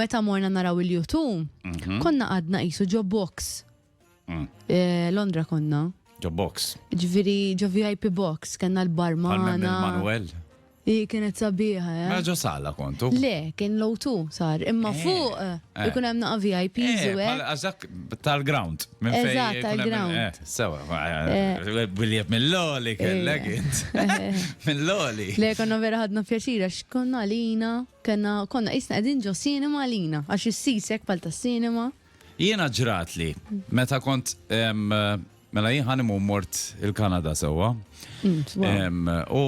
meta morna naraw il-YouTube, konna għadna qisu ġo box. Londra konna. Ġo box. Ġviri ġo VIP box, kena l-barmana. Manuel. Kienet sabiħa, Ma ġo sala kontu. Le, kien low-2 sar. Imma fuq, ikun hemm naqa VIP zuwek. Għazak tal-ground. Eżatt, tal-ground. Sewa, William mill-loli kellek int. Mill-loli. Le, konna vera ħadna pjaċira, x'konna għalina, konna isna qegħdin ġo sinema għalina, għax is-sisek pal tas-sinema. Jiena ġrat li, meta kont mela jien ħanimu mort il-Kanada sewa. U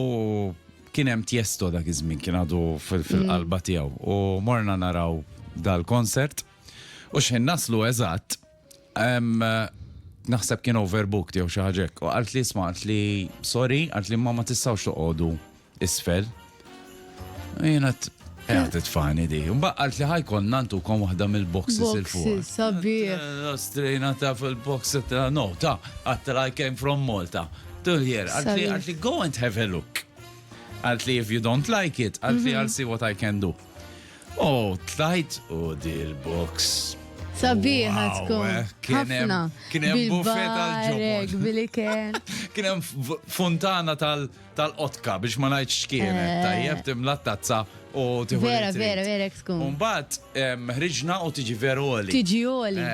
kien hemm Tiesto dak iż-żmien kien għadu fil-qalba tiegħu u morna naraw dal-konsert u x'in naslu eżatt naħseb kien overbooked jew xi ħaġa hekk u qalt li isma' qalt li sorry qalt li ma tistgħux toqgħodu isfel. Jiena titfani di. Mbagħad qalt li ħajkonna ntukom waħda mill-boxes il-fuq. Boxes, sabiħ. Strejna ta' fil-box no ta' I came from Malta. Tul here qalt li go and have a look. Għalt li if you don't like it, għalt li I'll see what I can do. Oh, tlajt u dil-box. Sabiħa tkun. Kienem buffet bil-barek, bil-iken. Kienem fontana tal-qotka biex ma najt xkienet. Tajjeb timla tazza u tiħu. Vera tkun. Umbat, ħriġna u tiġi veroli. Tiġi oli.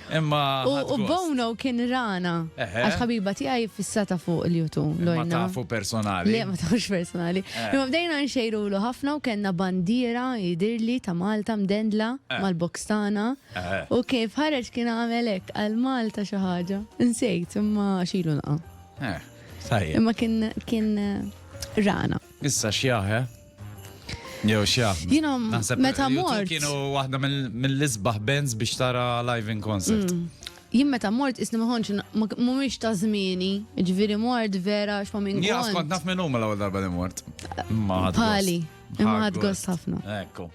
U Bono kien rana. Għax ħabiba tiegħi fissata fuq il-YouTube. Ma tafu personali. Le, ma tafux personali. Imma bdejna nxejrulu ħafna u kellna bandiera jidirli ta' Malta mdendla mal-box tagħna. U kif ħareġ kien għamelek għal Malta xi ħaġa. Insejt imma xilu naqa'. Imma kien rana. Issa xjaħ, Jew xjaħ. Meta mort. Kienu waħda mill-isbaħ bands biex tara live in concert. Jien meta mort isni maħonx mhumiex ta' żmieni, ġifieri mort vera x'ma minn Jien kont naf minn huma l-ewwel darba li mort. Pali, imma ħadd gost ħafna. Ekku.